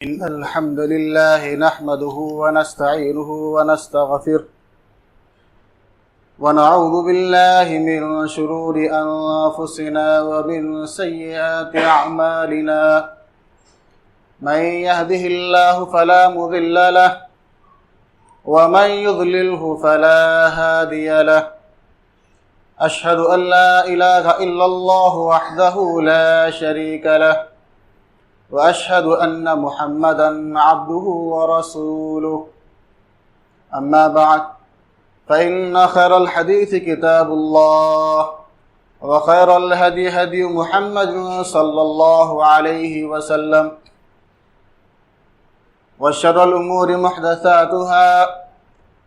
إن الحمد لله نحمده ونستعينه ونستغفره ونعوذ بالله من شرور أنفسنا ومن سيئات أعمالنا من يهده الله فلا مضل له ومن يضلله فلا هادي له أشهد أن لا إله إلا الله وحده لا شريك له وأشهد أن محمدًا عبده ورسوله أما بعد فإن خير الحديث كتاب الله وخير الهدي هدي محمد صلى الله عليه وسلم وشر الأمور محدثاتها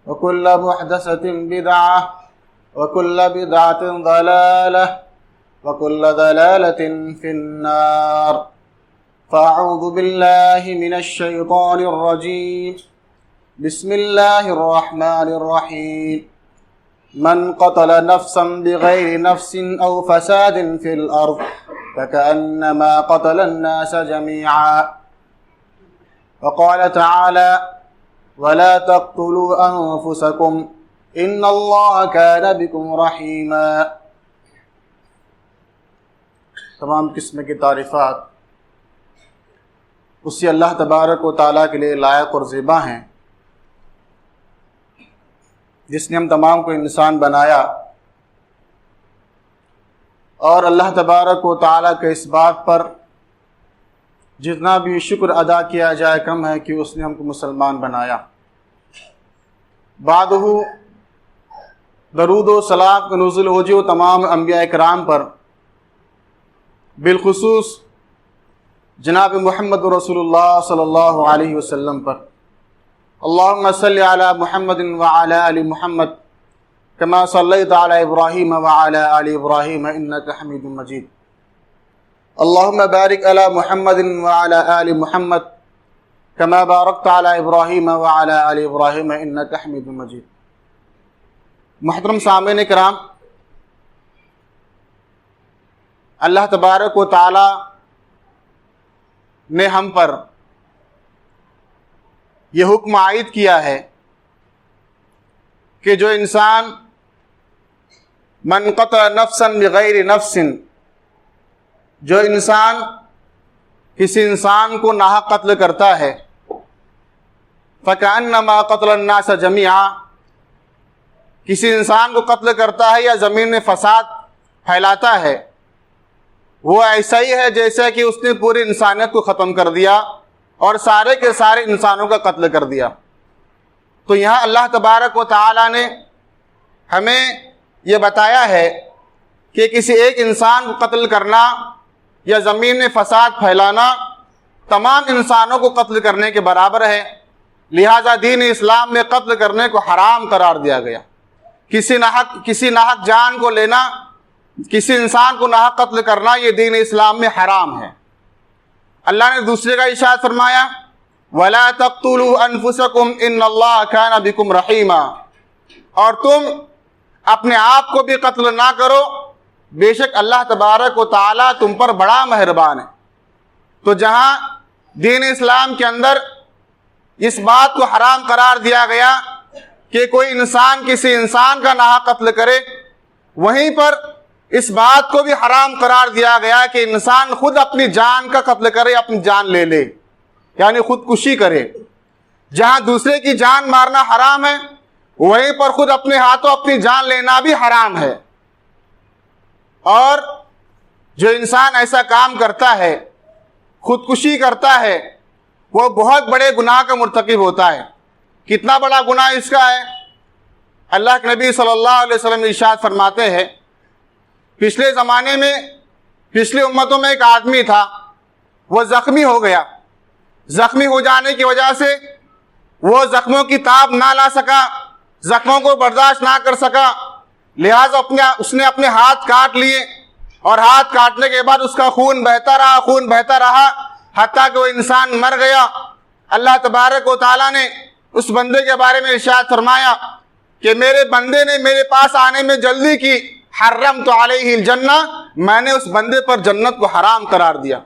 وكل محدثة بدعة وكل بدعة ضلالة وكل ضلالة في النار فأعوذ بالله من الشيطان الرجيم بسم الله الرحمن الرحيم من قتل نفسا بغير نفس أو فساد في الأرض فكأنما قتل الناس جميعا وقال تعالى ولا تقتلوا أنفسكم إن الله كان بكم رحيما. تمام قسم کی تعریفات اسی اللہ تبارک و تعالیٰ کے لیے لائق اور زیبا ہیں جس نے ہم تمام کو انسان بنایا، اور اللہ تبارک و تعالیٰ کے اس بات پر جتنا بھی شکر ادا کیا جائے کم ہے کہ اس نے ہم کو مسلمان بنایا. بعدہ درود و سلام کا نزول ہو جو تمام انبیاء کرام پر، بالخصوص جناب محمد رسول اللہ صلی اللہ علیہ وسلم پر. اللہم صلی علی محمد وعلی آل محمد کما صلیت علی ابراہیم وعلی آل ابراہیم انک حمید مجید. اللہم بارک علی محمد وعلی آل محمد کما بارکت علی ابراہیم وعلی آل ابراہیم انک حمید مجید. محترم سامعین کرام، اللہ تبارک و تعالی نے ہم پر یہ حکم عائد کیا ہے کہ جو انسان من قتل نفسا بغیر نفس، جو انسان کسی انسان کو ناحق قتل کرتا ہے، فکأنما قتل الناس جميعا، کسی انسان کو قتل کرتا ہے یا زمین میں فساد پھیلاتا ہے، وہ ایسا ہی ہے جیسا کہ اس نے پوری انسانیت کو ختم کر دیا اور سارے کے سارے انسانوں کا قتل کر دیا. تو یہاں اللہ تبارک و تعالی نے ہمیں یہ بتایا ہے کہ کسی ایک انسان کو قتل کرنا یا زمین میں فساد پھیلانا تمام انسانوں کو قتل کرنے کے برابر ہے. لہذا دین اسلام میں قتل کرنے کو حرام قرار دیا گیا. کسی ناحق جان کو لینا، کسی انسان کو ناحق قتل کرنا، یہ دین اسلام میں حرام ہے. اللہ نے دوسرے کا ارشاد فرمایا وَلَا تَقْتُلُوا أَنفُسَكُمْ إِنَّ اللَّهَ كَانَ بِكُمْ رَحِيمًا، اور تم اپنے آپ کو بھی قتل نہ کرو، بے شک اللہ تبارک و تعالیٰ تم پر بڑا مہربان ہے. تو جہاں دین اسلام کے اندر اس بات کو حرام قرار دیا گیا کہ کوئی انسان کسی انسان کا ناحق قتل کرے، وہیں پر اس بات کو بھی حرام قرار دیا گیا کہ انسان خود اپنی جان کا قتل کرے، اپنی جان لے لے، یعنی خودکشی کرے. جہاں دوسرے کی جان مارنا حرام ہے، وہیں پر خود اپنے ہاتھوں اپنی جان لینا بھی حرام ہے. اور جو انسان ایسا کام کرتا ہے، خودکشی کرتا ہے، وہ بہت بڑے گناہ کا مرتکب ہوتا ہے. کتنا بڑا گناہ اس کا ہے؟ اللہ کے نبی صلی اللہ علیہ وسلم ارشاد فرماتے ہیں پچھلے زمانے میں، پچھلی امتوں میں ایک آدمی تھا، وہ زخمی ہو گیا. زخمی ہو جانے کی وجہ سے وہ زخموں کی تاب نہ لا سکا، زخموں کو برداشت نہ کر سکا، لہٰذا اس نے اپنے ہاتھ کاٹ لیے، اور ہاتھ کاٹنے کے بعد اس کا خون بہتا رہا حتیٰ کہ وہ انسان مر گیا. اللہ تبارک و تعالیٰ نے اس بندے کے بارے میں ارشاد فرمایا کہ میرے بندے نے میرے پاس آنے میں جلدی کی، حرمت علیہ الجنہ، میں نے اس بندے پر جنت کو حرام قرار دیا.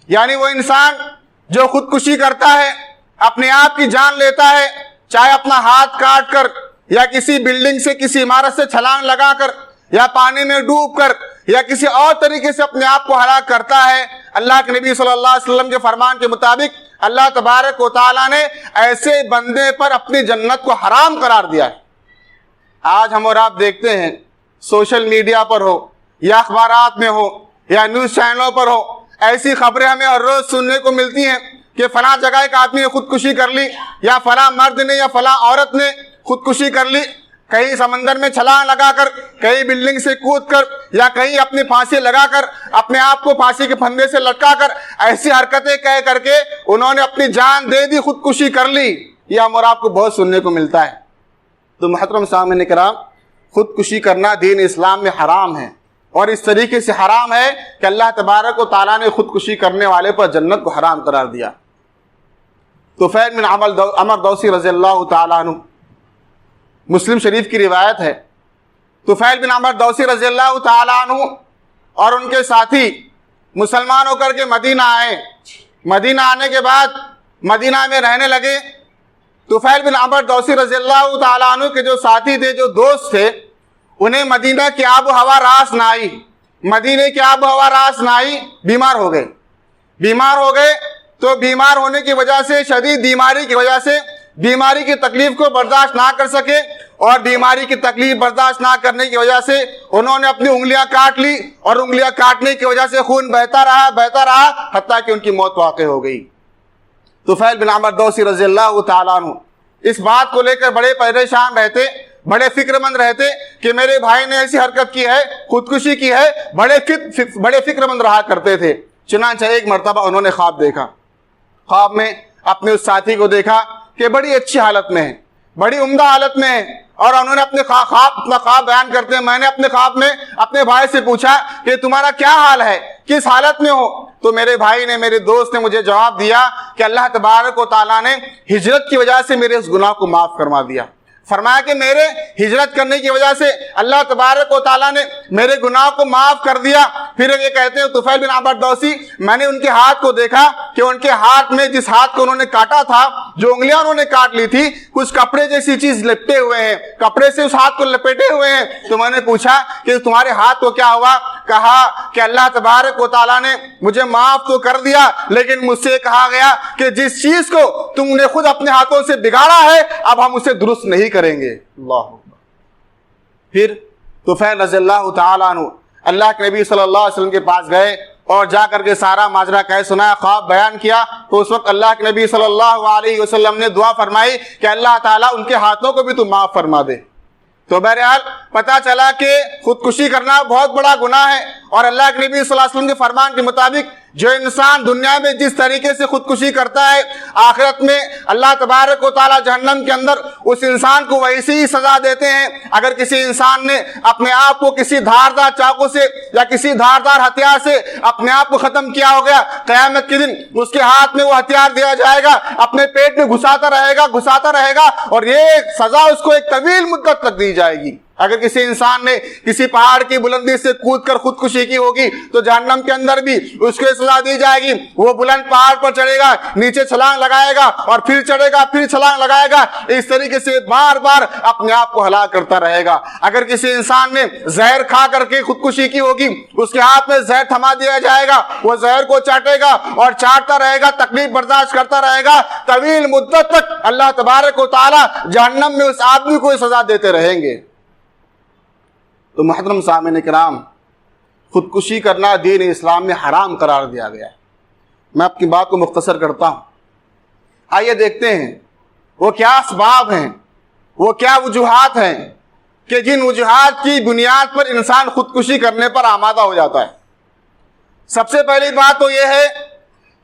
یعنی وہ انسان جو خودکشی کرتا ہے، اپنے آپ کی جان لیتا ہے، چاہے اپنا ہاتھ کاٹ کر یا کسی بلڈنگ سے کسی عمارت سے چھلانگ لگا کر یا پانی میں ڈوب کر یا کسی اور طریقے سے اپنے آپ کو ہلاک کرتا ہے، اللہ کے نبی صلی اللہ علیہ وسلم کے فرمان کے مطابق اللہ تبارک و تعالیٰ نے ایسے بندے پر اپنی جنت کو حرام قرار دیا ہے۔ آج ہم اور آپ دیکھتے ہیں سوشل میڈیا پر ہو یا اخبارات میں ہو یا نیوز چینلوں پر ہو، ایسی خبریں ہمیں ہر روز سننے کو ملتی ہیں کہ فلاں جگہ ایک آدمی نے خودکشی کر لی، یا فلاں مرد نے یا فلاں عورت نے خودکشی کر لی، کہیں سمندر میں چھلانگ لگا کر، کہیں بلڈنگ سے کود کر، یا کہیں اپنی پھانسی لگا کر، اپنے آپ کو پھانسی کے پھندے سے لٹکا کر، ایسی حرکتیں کہہ کر کے انہوں نے اپنی جان دے دی، خودکشی کر لی۔ یہ ہم اور آپ کو بہت سننے کو ملتا ہے۔ تو محترم سامعین کرام، خودکشی کرنا دین اسلام میں حرام ہے، اور اس طریقے سے حرام ہے کہ اللہ تبارک و تعالیٰ نے خودکشی کرنے والے پر جنت کو حرام قرار دیا۔ طفیل بن عمر دوسی رضی اللہ تعالیٰ عنہ، مسلم شریف کی روایت ہے، طفیل بن عمر دوسی رضی اللہ تعالیٰ عنہ اور ان کے ساتھی مسلمان ہو کر کے مدینہ آئے۔ مدینہ آنے کے بعد مدینہ میں رہنے لگے۔ طفیل بن عمر دوسی رضی اللہ تعالیٰ عنہ کے جو ساتھی تھے، جو دوست تھے، انہیں مدینہ کی آب و ہوا راس نہ آئی، مدینہ کی آب و ہوا راس نہ آئی، بیمار ہو گئے۔ بیمار ہو گئے تو بیمار ہونے کی وجہ سے، شدید بیماری کی وجہ سے، بیماری کی تکلیف کو برداشت نہ کر سکے، اور بیماری کی تکلیف برداشت نہ کرنے کی وجہ سے انہوں نے اپنی انگلیاں کاٹ لی، اور انگلیاں کاٹنے کی وجہ سے خون بہتا رہا حتیٰ کہ ان کی موت واقع ہو گئی۔ طفیل بن عمر دوسی رضی اللہ تعالیٰ عنہ اس بات کو لے کر بڑے پریشان رہتے، بڑے فکر مند رہتے کہ میرے بھائی نے ایسی حرکت کی ہے، خودکشی کی ہے، بڑے فکر مند رہا کرتے تھے۔ چنانچہ ایک مرتبہ انہوں نے خواب دیکھا۔ خواب میں اپنے اس ساتھی کو دیکھا کہ بڑی اچھی حالت میں ہے، بڑی عمدہ حالت میں ہے، اور انہوں نے اپنا خواب بیان کرتے ہیں، میں نے اپنے خواب میں اپنے بھائی سے پوچھا کہ تمہارا کیا حال ہے، کس حالت میں ہو؟ تو میرے بھائی نے، میرے دوست نے مجھے جواب دیا کہ اللہ تبارک و تعالیٰ نے ہجرت کی وجہ سے میرے اس گناہ کو معاف فرما دیا۔ فرمایا کہ میرے ہجرت کرنے کی وجہ سے اللہ تبارک و تعالیٰ نے میرے گناہ کو معاف کر دیا۔ پھر یہ کہتے ہیں طفیل بن عمر دوسی، میں نے ان کے ہاتھ کو دیکھا کہ ان کے ہاتھ میں، جس ہاتھ کو انہوں نے کاٹا تھا، جو انگلیاں انہوں نے کاٹ لی تھی، کچھ کپڑے جیسی چیز لپٹے ہوئے ہیں، کپڑے سے اس ہاتھ کو لپیٹے ہوئے ہیں۔ تو میں نے پوچھا کہ تمہارے ہاتھ کو کیا ہوا؟ کہا کہ اللہ تبارک و تعالیٰ نے مجھے معاف تو کر دیا، لیکن مجھ سے کہا گیا کہ جس چیز کو تم نے خود اپنے ہاتھوں سے بگاڑا ہے، اب ہم اسے درست نہیں کریں گے۔ اللہ اکبر۔ پھر طفیل رضی اللہ تعالیٰ عنہ اللہ کے نبی صلی اللہ علیہ وسلم کے پاس گئے اور جا کر کے سارا ماجرا کہہ سنایا، خواب بیان کیا۔ تو اس وقت اللہ کے نبی صلی اللہ علیہ وسلم نے دعا فرمائی کہ اللہ تعالیٰ ان کے ہاتھوں کو بھی تو معاف فرما دے۔ تو بہرحال پتا چلا کہ خودکشی کرنا بہت بڑا گناہ ہے، اور اللہ کے نبی صلی اللہ علیہ وسلم کے فرمان کے مطابق جو انسان دنیا میں جس طریقے سے خودکشی کرتا ہے، آخرت میں اللہ تبارک و تعالیٰ جہنم کے اندر اس انسان کو ویسی ہی سزا دیتے ہیں۔ اگر کسی انسان نے اپنے آپ کو کسی دھاردار چاقو سے یا کسی دھاردار ہتھیار سے اپنے آپ کو ختم کیا ہو گیا، قیامت کے دن اس کے ہاتھ میں وہ ہتھیار دیا جائے گا، اپنے پیٹ میں گھساتا رہے گا، اور یہ سزا اس کو ایک طویل مدت تک دی جائے گی۔ اگر کسی انسان نے کسی پہاڑ کی بلندی سے کود کر خودکشی کی ہوگی تو جہنم کے اندر بھی اس کو سزا دی جائے گی۔ وہ بلند پہاڑ پر چڑھے گا، نیچے چھلانگ لگائے گا، اور پھر چڑھے گا، پھر چھلانگ لگائے گا، اس طریقے سے بار بار اپنے آپ کو ہلاک کرتا رہے گا۔ اگر کسی انسان نے زہر کھا کر کے خودکشی کی ہوگی، اس کے ہاتھ میں زہر تھما دیا جائے گا، وہ زہر کو چاٹے گا اور چاٹتا رہے گا، تکلیف برداشت کرتا رہے گا، طویل مدت تک اللہ تبارک و تعالیٰ جہنم میں اس آدمی کو سزا دیتے رہیں گے۔ تو محترم سامعین کرام، خودکشی کرنا دین اسلام میں حرام قرار دیا گیا ہے۔ میں اپنی بات کو مختصر کرتا ہوں۔ آئیے دیکھتے ہیں وہ کیا اسباب ہیں، وہ کیا وجوہات ہیں کہ جن وجوہات کی بنیاد پر انسان خودکشی کرنے پر آمادہ ہو جاتا ہے۔ سب سے پہلی بات تو یہ ہے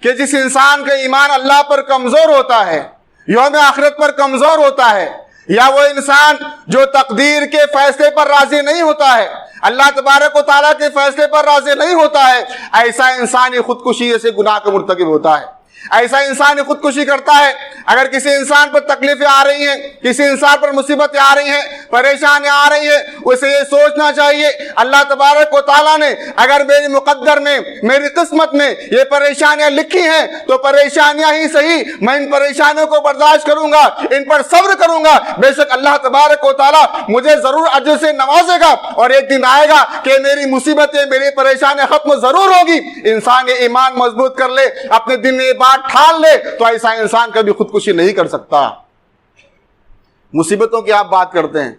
کہ جس انسان کا ایمان اللہ پر کمزور ہوتا ہے، یوم آخرت پر کمزور ہوتا ہے، یا وہ انسان جو تقدیر کے فیصلے پر راضی نہیں ہوتا ہے، اللہ تبارک و تعالیٰ کے فیصلے پر راضی نہیں ہوتا ہے، ایسا انسان ہی خودکشی سے گناہ کا مرتکب ہوتا ہے۔ ایسا انسان خودکشی کرتا ہے اگر کسی انسان پر تکلیفیں آ رہی ہیں، کسی انسان پر مصیبتیں آ رہی ہیں، پریشانیاں آ رہی ہیں، اسے یہ سوچنا چاہیے اللہ تبارک و تعالیٰ نے اگر میری مقدر میں، میری قسمت میں یہ پریشانیاں لکھی ہیں تو پریشانیاں ہی صحیح، میں ان پریشانیوں کو برداشت کروں گا، ان پر صبر کروں گا، بے شک اللہ تبارک و تعالیٰ مجھے ضرور اجر سے نوازے گا، اور ایک دن آئے گا کہ میری مصیبتیں، میری پریشانیاں ختم ضرور ہوگی۔ انسان یہ ایمان مضبوط کر لے، اپنے دل میں یہ بات ٹھان لے، تو ایسا انسان کبھی خودکشی نہیں کر سکتا۔ مصیبتوں کی آپ بات کرتے ہیں،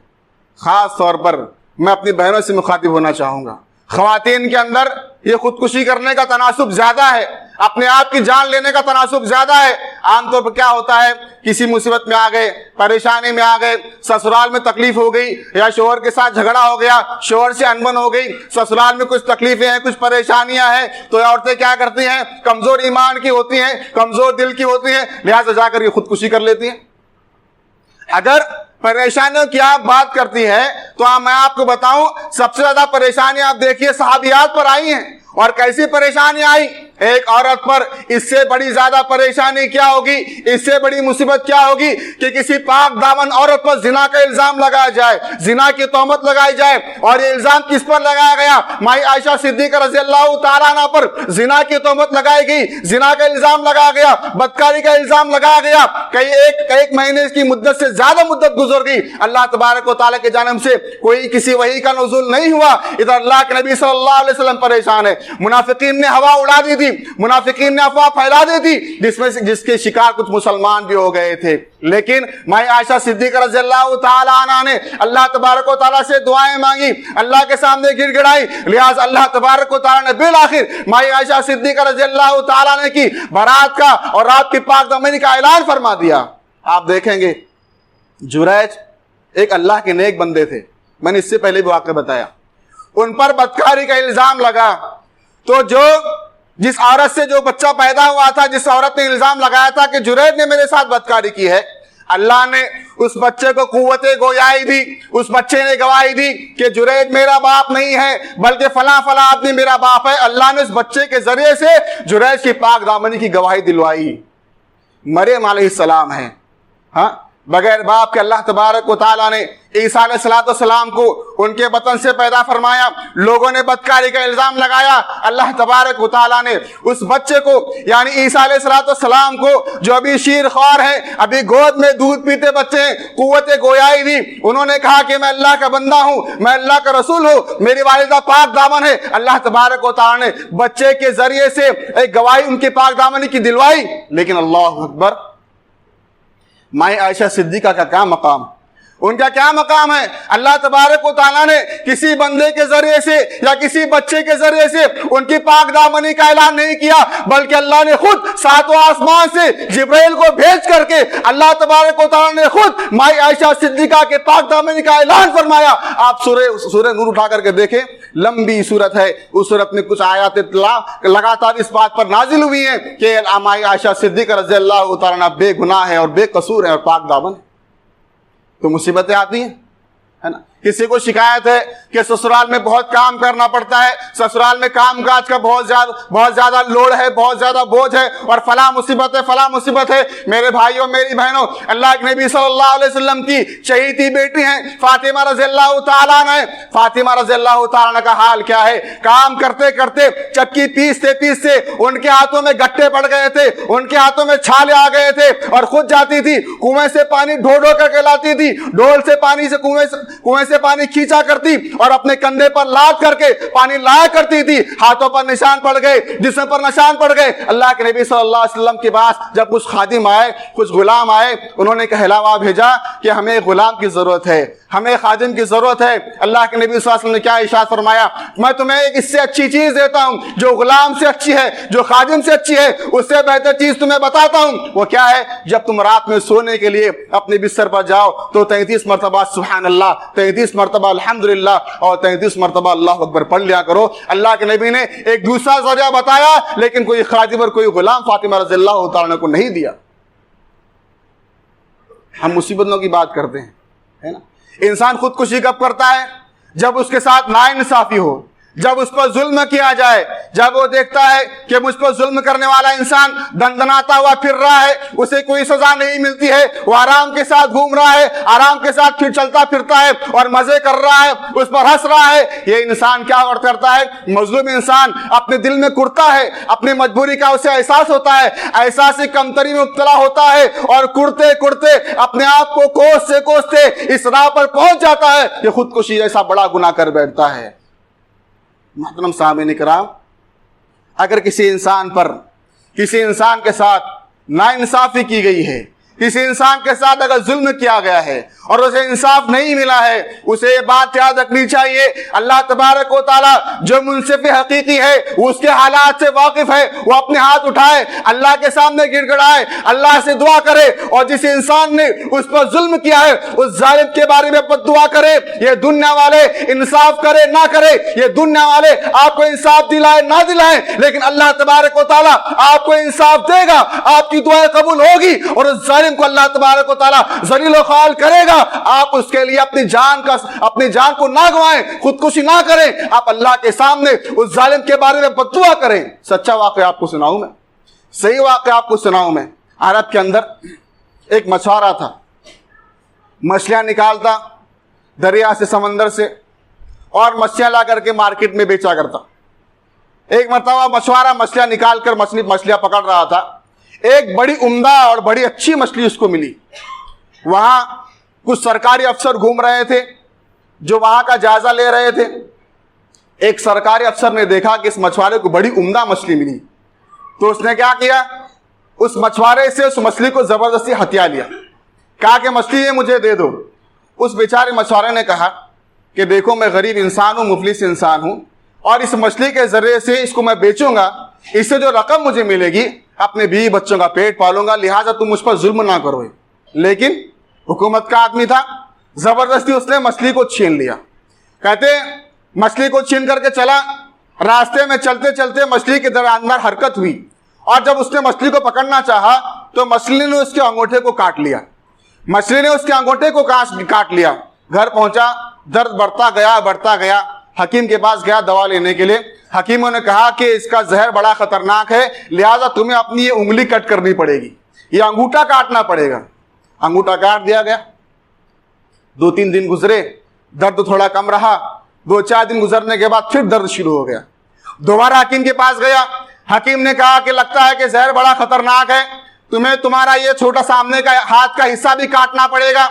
خاص طور پر میں اپنی بہنوں سے مخاطب ہونا چاہوں گا۔ خواتین کے اندر یہ خودکشی کرنے کا تناسب زیادہ ہے، اپنے آپ کی جان لینے کا تناسب زیادہ ہے۔ عام طور پر کیا ہوتا ہے، کسی مصیبت میں آ گئے، پریشانی میں آ گئے، سسرال میں تکلیف ہو گئی، یا شوہر کے ساتھ جھگڑا ہو گیا، شوہر سے انبن ہو گئی، سسرال میں کچھ تکلیفیں ہیں، کچھ پریشانیاں ہیں، تو عورتیں کیا کرتی ہیں، کمزور ایمان کی ہوتی ہیں، کمزور دل کی ہوتی ہیں، لہٰذا جا کر یہ خودکشی کر لیتی ہیں۔ اگر پریشانیوں کی آپ بات کرتی ہے تو میں آپ کو بتاؤں سب سے زیادہ پریشانی آپ دیکھیے صحابیات پر آئی ہیں، اور کیسی پریشانی آئی۔ ایک عورت پر اس سے بڑی زیادہ پریشانی کیا ہوگی، اس سے بڑی مصیبت کیا ہوگی کہ کسی پاک دامن عورت پر زنا کا الزام لگایا جائے، زنا کی تہمت لگائی جائے۔ اور یہ الزام کس پر لگایا گیا؟ مائی عائشہ صدیقہ رضی اللہ تعالیٰ عنہ پر زنا کی تہمت لگائی گئی، زنا کا الزام لگایا گیا، بدکاری کا الزام لگایا گیا۔ ایک مہینے کی مدت سے زیادہ مدت گزر گئی، اللہ تبارک و تعالیٰ کی جانب سے کوئی کسی وحی کا نزول نہیں ہوا۔ ادھر اللہ کے نبی صلی اللہ علیہ وسلم پریشان ہے، منافقین نے ہوا اڑا دی تھی، منافقین نے افواہ پھیلا دی تھی، جس کے شکار کچھ مسلمان بھی ہو گئے تھے۔ لیکن مائی عائشہ صدیقہ رضی اللہ تعالی عنہا نے اللہ تبارک و تعالیٰ سے دعائیں مانگی، اللہ کے سامنے گر گڑائی، لہٰذا اللہ تبارک و تعالیٰ نے بالآخر مائی عائشہ صدیقہ رضی اللہ تعالیٰ نے کی برات کا اور آپ کی پاک دامنی کا اعلان فرما دیا۔ آپ دیکھیں گے جریج ایک اللہ کے نیک بندے تھے، میں نے اس سے پہلے بھی واقعہ بتایا، ان پر بدکاری کا الزام لگا تو جس عورت سے جو بچہ پیدا ہوا تھا، جس عورت نے الزام لگایا تھا کہ جریج نے میرے ساتھ بدکاری کی ہے، اللہ نے اس بچے کو قوت گویائی دی، اس بچے نے گواہی دی کہ جریج میرا باپ نہیں ہے بلکہ فلاں فلاں آدمی میرا باپ ہے۔ اللہ نے اس بچے کے ذریعے سے جریج کی پاک دامنی کی گواہی دلوائی۔ مریم علیہ السلام ہے، ہاں، بغیر باپ کے اللہ تبارک و تعالیٰ نے عیسیٰ علیہ السلام کو ان کے بطن سے پیدا فرمایا، لوگوں نے بدکاری کا الزام لگایا، اللہ تبارک و تعالیٰ نے اس بچے کو یعنی عیسیٰ علیہ السلام کو جو ابھی شیر خوار ہے، ابھی گود میں دودھ پیتے بچے ہیں، قوت گویائی دی۔ انہوں نے کہا کہ میں اللہ کا بندہ ہوں، میں اللہ کا رسول ہوں، میری والدہ پاک دامن ہے۔ اللہ تبارک و تعالیٰ نے بچے کے ذریعے سے ایک گواہی ان کی پاک دامنی کی دلوائی۔ لیکن اللہ اکبر، مائی عائشہ صدیقہ کا کیا مقام، ان کا کیا مقام ہے؟ اللہ تبارک و تعالیٰ نے کسی بندے کے ذریعے سے یا کسی بچے کے ذریعے سے ان کی پاک دامنی کا اعلان نہیں کیا، بلکہ اللہ نے خود ساتوں آسمان سے جبرائیل کو بھیج کر کے اللہ تبارک و تعالیٰ نے خود مائی عائشہ صدیقہ کے پاک دامنی کا اعلان فرمایا۔ آپ سورہ نور اٹھا کر کے دیکھیں، لمبی سورت ہے، اس سورت میں کچھ آیات لگاتار اس بات پر نازل ہوئی ہیں کہ مائی عائشہ صدیقہ رضی اللہ تعالیٰ بے گناہ ہے اور بے قصور ہے اور پاک دامن ہے۔ تو مصیبتیں آتی ہیں، ہے نا۔ کسی کو شکایت ہے کہ سسرال میں بہت کام کرنا پڑتا ہے، سسرال میں کام کاج کا بہت زیادہ لوڈ ہے، بہت زیادہ بوجھ ہے، اور فلاں مصیبت ہے، فلاں مصیبت ہے۔ میرے بھائیوں، میری بہنوں، اللہ کے نبی صلی اللہ علیہ وسلم کی چہیتی بیٹی ہیں فاطمہ رضی اللہ تعالیٰ عنہ۔ فاطمہ رضی اللہ تعالیٰ عنہ کا حال کیا ہے؟ کام کرتے کرتے چکی پیستے ان کے ہاتھوں میں گٹے پڑ گئے تھے، ان کے ہاتھوں میں چھالے آ گئے تھے، اور خود جاتی تھی کنویں سے پانی ڈھو کر کے لاتی تھی، ڈول سے پانی سے کنویں سے پانی کھینچا کرتی اور اپنے کندھے پر لاد کر کے پانی لایا کرتی تھی۔ ہاتھوں پر نشان پڑ گئے، جسم پر نشان پڑ گئے۔ اللہ کے نبی صلی اللہ علیہ وسلم کے پاس جب کچھ خادم آئے، کچھ غلام آئے، انہوں نے کہلاوا بھیجا کہ ہمیں غلام کی ضرورت ہے، ہمیں خادم کی ضرورت ہے۔ اللہ کے نبی صلی اللہ علیہ وسلم نے کیا ارشاد فرمایا؟ میں تمہیں ایک اس سے اچھی چیز دیتا ہوں جو غلام سے اچھی ہے، جو خادم سے اچھی ہے، اس سے بہتر چیز تمہیں بتاتا ہوں۔ وہ کیا ہے؟ جب تم رات میں سونے کے لیے اپنے بستر پر جاؤ تو 33 مرتبہ سبحان اللہ، 33 مرتبہ الحمدللہ اور 33 مرتبہ اللہ اکبر پڑھ لیا کرو۔ اللہ کے نبی نے ایک دوسرا ذریعہ بتایا، لیکن کوئی خادم اور کوئی غلام فاطمہ رضی اللہ تعالیٰ کو نہیں دیا۔ ہم مصیبتوں کی بات کرتے ہیں، ہے نا۔ انسان خودکشی کب کرتا ہے؟ جب اس کے ساتھ ناانصافی ہو، جب اس پر ظلم کیا جائے، جب وہ دیکھتا ہے کہ مجھ پر ظلم کرنے والا انسان دندناتا ہوا پھر رہا ہے، اسے کوئی سزا نہیں ملتی ہے، وہ آرام کے ساتھ گھوم رہا ہے، آرام کے ساتھ پھر چلتا پھرتا ہے اور مزے کر رہا ہے، اس پر ہنس رہا ہے، یہ انسان کیا کرتا ہے؟ مظلوم انسان اپنے دل میں کرتا ہے، اپنی مجبوری کا اسے احساس ہوتا ہے، احساس کمتری میں مبتلا ہوتا ہے اور کرتے کرتے اپنے آپ کو کوستے اس راہ پر پہنچ جاتا ہے کہ خودکشی جیسا بڑا گناہ کر بیٹھتا ہے۔ محترم سامعین کرام، اگر کسی انسان کے ساتھ ناانصافی کی گئی ہے، کسی انسان کے ساتھ اگر ظلم کیا گیا ہے اور اسے انصاف نہیں ملا ہے، اسے یہ بات یاد رکھنی چاہیے، اللہ تبارک و تعالیٰ جو منصف حقیقی ہے، وہ اس کے حالات سے واقف ہے، وہ اپنے ہاتھ اٹھائے، اللہ کے سامنے گڑ گڑائے، اللہ سے دعا کرے، اور جس انسان نے اس پر ظلم کیا ہے اس ظالم کے بارے میں بد دعا کرے۔ یہ دنیا والے انصاف کرے نہ کرے، یہ دنیا والے آپ کو انصاف دلائے نہ دلائیں، لیکن اللہ تبارک و تعالیٰ آپ کو انصاف دے گا، آپ کی دعائیں قبول ہوگی اور اس ظالم کو اللہ تبارک و تعالیٰ ذلیل و خوار کرے گا۔ آپ اس کے لیے اپنی جان کو نہ گوائیں، خودکشی نہ کریں، آپ اللہ کے سامنے اس ظالم کے بارے میں بد دعا کریں۔ سچا واقعہ آپ کو سناؤں میں، صحیح واقعہ آپ کو سناؤں میں۔ عرب کے اندر ایک مچھوارا تھا، مچھلیاں نکالتا دریا سے، سمندر سے، اور مچھلیاں لا کر کے مارکیٹ میں بیچا کرتا۔ ایک مرتبہ مچھوارا مچھلیاں نکال کر مچھلیاں پکڑ رہا تھا، ایک بڑی عمدہ اور بڑی اچھی مچھلی اس کو ملی۔ وہاں کچھ سرکاری افسر گھوم رہے تھے جو وہاں کا جائزہ لے رہے تھے۔ ایک سرکاری افسر نے دیکھا کہ اس مچھوارے کو بڑی عمدہ مچھلی ملی، تو اس نے کیا کیا؟ اس مچھوارے سے اس مچھلی کو زبردستی ہتھیا لیا، کہا کہ مچھلی یہ مجھے دے دو۔ اس بیچارے مچھوارے نے کہا کہ دیکھو میں غریب انسان ہوں، مفلس انسان ہوں، اور اس مچھلی کے ذریعے سے اس کو میں بیچوں گا، اس سے جو رقم مجھے ملے گی اپنے بیوی بچوں کا پیٹ پالوں گا، لہٰذا تم مجھ پر ظلم نہ کرو۔ لیکن حکومت کا آدمی تھا، زبردستی اس نے مچھلی کو چھین لیا۔ کہتے مچھلی کو چھین کر کے چلا، راستے میں چلتے چلتے مچھلی کے اندر حرکت ہوئی، اور جب اس نے مچھلی کو پکڑنا چاہا تو مچھلی نے اس کے انگوٹھے کو کاٹ لیا، مچھلی نے اس کے انگوٹھے کو کاٹ لیا۔ گھر پہنچا، درد بڑھتا گیا، حکیم کے پاس گیا دوا لینے کے لیے۔ حکیموں نے کہا کہ اس کا زہر بڑا خطرناک ہے، لہٰذا تمہیں اپنی یہ انگلی کٹ کرنی پڑے گی، یہ انگوٹھا کاٹنا پڑے گا۔ انگوٹھا کاٹ دیا گیا۔ 2-3 دن گزرے، درد تھوڑا کم رہا، 2-4 دن گزرنے کے بعد پھر درد شروع ہو گیا۔ دوبارہ حکیم کے پاس گیا، حکیم نے کہا کہ لگتا ہے کہ زہر بڑا خطرناک ہے، تمہیں تمہارا یہ چھوٹا سامنے کا ہاتھ کا حصہ بھی کاٹنا پڑے گا،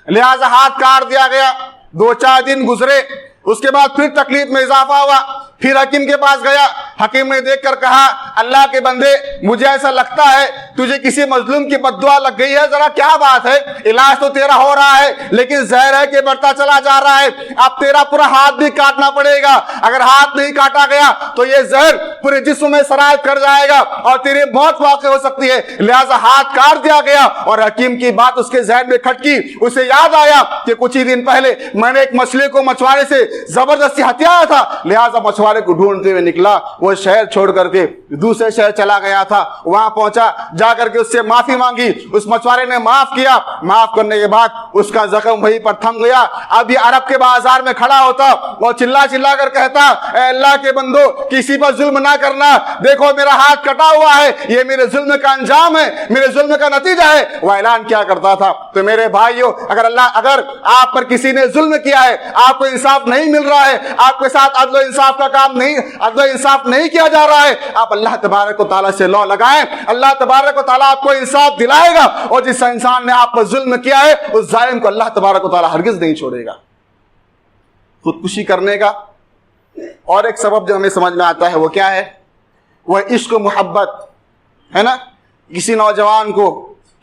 لہٰذا ہاتھ کاٹ دیا گیا۔ 2-4 دن گزرے، اس کے بعد پھر تکلیف میں اضافہ ہوا، پھر حکیم کے پاس گیا۔ حکیم نے دیکھ کر کہا اللہ کے بندے مجھے ایسا لگتا ہے تجھے کسی مظلوم کی بد دعا لگ گئی ہے، ذرا کیا بات ہے؟ علاج تو تیرا ہو رہا ہے لیکن زہر ہے کہ بڑھتا چلا جا رہا ہے، اب تیرا پورا ہاتھ بھی کاٹنا پڑے گا، اگر ہاتھ نہیں کاٹا گیا تو یہ زہر پورے جسم میں سرایت کر جائے گا اور تیری موت واقع ہو سکتی ہے، لہٰذا ہاتھ کاٹ دیا گیا۔ اور حکیم کی بات اس کے ذہن میں کھٹکی، اسے یاد آیا کہ کچھ ہی دن پہلے میں نے ایک مچھلی کو مچھوارے سے زبردستی ہتھیایا تھا، لہٰذا مچھوارے کو ڈھونڈتے ہوئے نکلا، وہ شہر چھوڑ کر کے دوسرے شہر چلا گیا تھا، وہاں پہنچا، جا کر کے اس سے معافی مانگی، اس مچھوارے نے معاف کیا، معاف کرنے کے بعد اس کا زخم وہیں پر تھم گیا۔ اب یہ عرب کے بازار میں کھڑا ہوتا اور چلا کر کہتا اے اللہ کے بندو کسی پر ظلم نہ کرنا، دیکھو میرا ہاتھ کٹا ہوا ہے، یہ میرے ظلم کا انجام ہے، میرے ظلم کا نتیجہ ہے۔ وہ اعلان کیا کرتا تھا۔ تو میرے بھائیو، اگر آپ پر کسی نے ظلم کیا ہے، آپ کو انصاف نہیں مل رہا ہے، آپ کے ساتھ عدل و انصاف کا کام نہیں، عدل و انصاف نہیں کیا جا رہا ہے، آپ اللہ تبارک و تعالیٰ سے لو لگائیں، اللہ تبارک و تعالیٰ آپ کو انصاف دلائے گا، اور جس انسان نے آپ پر ظلم کیا ہے اس ظالم کو اللہ تبارک و تعالیٰ ہرگز نہیں چھوڑے گا۔ خودکشی کرنے کا اور ایک سبب جو ہمیں سمجھ میں آتا ہے وہ کیا ہے؟ وہ عشق و محبت ہے نا۔ کسی نوجوان کو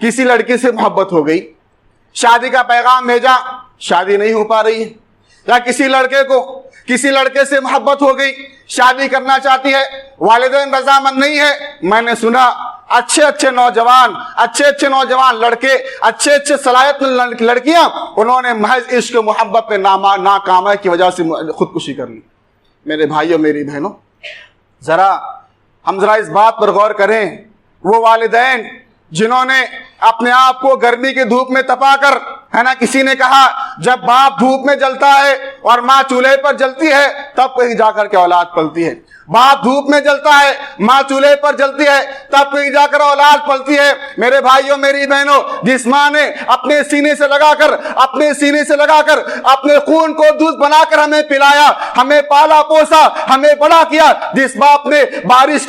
کسی لڑکی سے محبت ہو گئی، شادی کا پیغام بھیجا، شادی نہیں ہو پا رہی ہے، یا کسی لڑکے کو کسی لڑکے سے محبت ہو گئی، شادی کرنا چاہتی ہے، والدین رضامند نہیں ہے۔ میں نے سنا اچھے نوجوان لڑکے، اچھے صلاحیت لڑکیاں، انہوں نے محض عشق و محبت پہ ناکامہ کی وجہ سے خودکشی کر لی۔ میرے بھائیوں میری بہنوں، ہم ذرا اس بات پر غور کریں، وہ والدین جنہوں نے اپنے آپ کو گرمی کی دھوپ میں تپا کر، ہے نا، کسی نے کہا جب باپ دھوپ میں جلتا ہے اور ماں چولہے پر جلتی ہے تب کہیں جا کر کے اولاد پلتی ہے. باپ دھوپ میں جلتا ہے, ماں چولہے پر جلتی ہے, تب کہیں جا کر اولاد پلتی ہے. میرے بھائیوں میری بہنوں, جس ماں نے اپنے سینے سے لگا کر اپنے خون کو دودھ بنا کر ہمیں پلایا, ہمیں پالا پوسا, ہمیں بڑا کیا, جس باپ نے بارش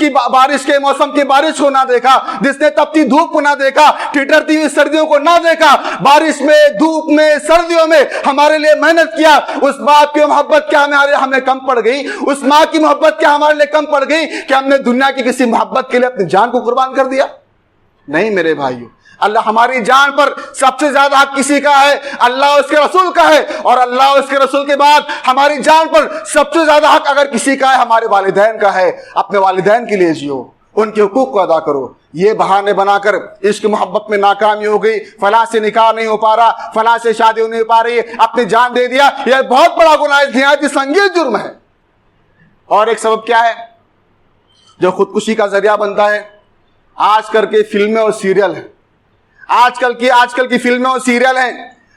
کے موسم کی بارش کو نہ دیکھا, جس نے تپتی دھوپ کو نہ دیکھا, ٹھٹرتی ہوئی سردیوں کو نہ دیکھا, بارش میں, دھوپ میں, سردیوں میں ہمارے لیے محنت کیا, اس باپ کی محبت کیا ہمیں کم پڑ گئی؟ اس ماں کی محبت کیا ہمارے لیے کم پڑ گئی کہ ہم نے دنیا کی کسی محبت کے لیے اپنی جان کو قربان کر دیا؟ نہیں میرے بھائیو, اللہ ہماری جان پر سب سے زیادہ حق کسی کا ہے؟ اللہ اور اس کے رسول کا ہے. اور اللہ اور اس کے رسول کے بعد ہماری جان پر سب سے زیادہ حق اگر کسی کا ہے, ہمارے والدین کا ہے. اپنے والدین کے لیے جیو, ان کے حقوق کو ادا کرو. یہ بہانے بنا کر عشق محبت میں ناکامی ہو گئی, فلاں سے نکاح نہیں ہو پا رہا, فلاں سے شادی نہیں ہو پا رہی, اپنی جان دے دیا, یہ بہت بڑا گناہ ہے, نہایت سنگین جرم ہے. اور ایک سبب کیا ہے جو خودکشی کا ذریعہ بنتا ہے؟ آج کل کے فلمیں اور سیریل ہیں. آج کل کی فلمیں اور سیریل ہیں.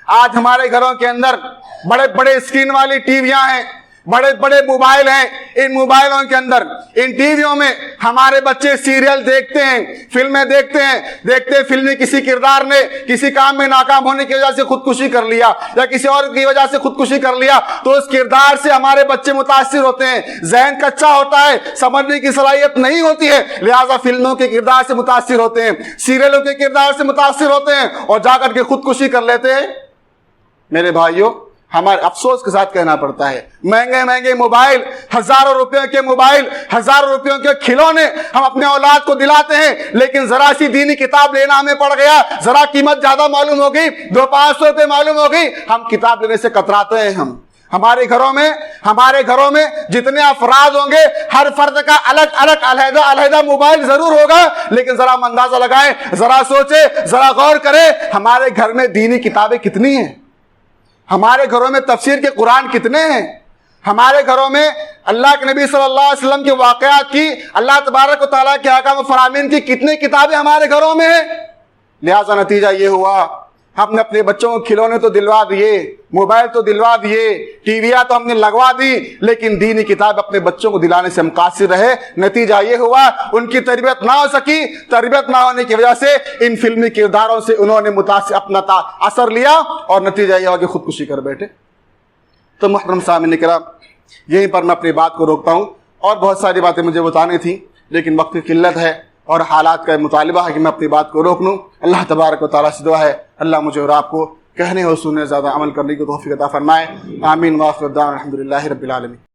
آج ہمارے گھروں کے اندر بڑے بڑے اسکرین والی ٹی ویاں ہیں, بڑے بڑے موبائل ہیں. ان موبائلوں کے اندر, ان ٹی ویوں میں ہمارے بچے سیریل دیکھتے ہیں, فلمیں دیکھتے ہیں. فلمی کسی کردار نے کسی کام میں ناکام ہونے کی وجہ سے خودکشی کر لیا یا کسی اور کی وجہ سے خودکشی کر لیا, تو اس کردار سے ہمارے بچے متاثر ہوتے ہیں. ذہن کچا ہوتا ہے, سمجھنے کی صلاحیت نہیں ہوتی ہے, لہٰذا فلموں کے کردار سے متاثر ہوتے ہیں, سیریلوں کے کردار سے متاثر ہوتے ہیں اور جا کر کے خودکشی کر لیتے ہیں. میرے بھائیوں, ہمارے افسوس کے ساتھ کہنا پڑتا ہے, مہنگے موبائل, ہزاروں روپے کے موبائل, ہزاروں روپیوں کے کھلونے ہم اپنے اولاد کو دلاتے ہیں, لیکن ذرا سی دینی کتاب لینا ہمیں پڑ گیا, ذرا قیمت زیادہ معلوم ہو گئی, 200-500 روپے معلوم ہو گئی, ہم کتاب لینے سے کتراتے ہیں. ہمارے گھروں میں جتنے افراد ہوں گے, ہر فرد کا الگ علیحدہ موبائل ضرور ہوگا, لیکن ذرا اندازہ لگائیں, ذرا سوچیں, ذرا غور کریں, ہمارے گھر میں دینی کتابیں کتنی ہیں؟ ہمارے گھروں میں تفسیر کے قرآن کتنے ہیں؟ ہمارے گھروں میں اللہ کے نبی صلی اللہ علیہ وسلم کے واقعات کی, اللہ تبارک و تعالیٰ کے احکام و فرامین کی کتنی کتابیں ہمارے گھروں میں ہیں؟ لہذا نتیجہ یہ ہوا, ہم نے اپنے بچوں کو کھلونے تو دلوا دیے, موبائل تو دلوا دیے, ٹی ویاں تو ہم نے لگوا دی, لیکن دینی کتاب اپنے بچوں کو دلانے سے ہم قاصر رہے. نتیجہ یہ ہوا ان کی تربیت نہ ہو سکی. تربیت نہ ہونے کی وجہ سے ان فلمی کرداروں سے انہوں نے اپنا اثر لیا اور نتیجہ یہ ہوا کہ خودکشی کر بیٹھے. تو محترم سامعین کرام, یہیں پر میں اپنی بات کو روکتا ہوں. اور بہت ساری باتیں مجھے بتانی تھیں, لیکن وقت کی قلت ہے اور حالات کا مطالبہ ہے کہ میں اپنی بات کو روک لوں. اللہ تبارک و تعالیٰ سے دعا ہے اللہ مجھے اور آپ کو کہنے اور سننے زیادہ عمل کرنے کی توفیق عطا فرمائے. آمین. وآخر دعوانا الحمدللہ رب العالمین.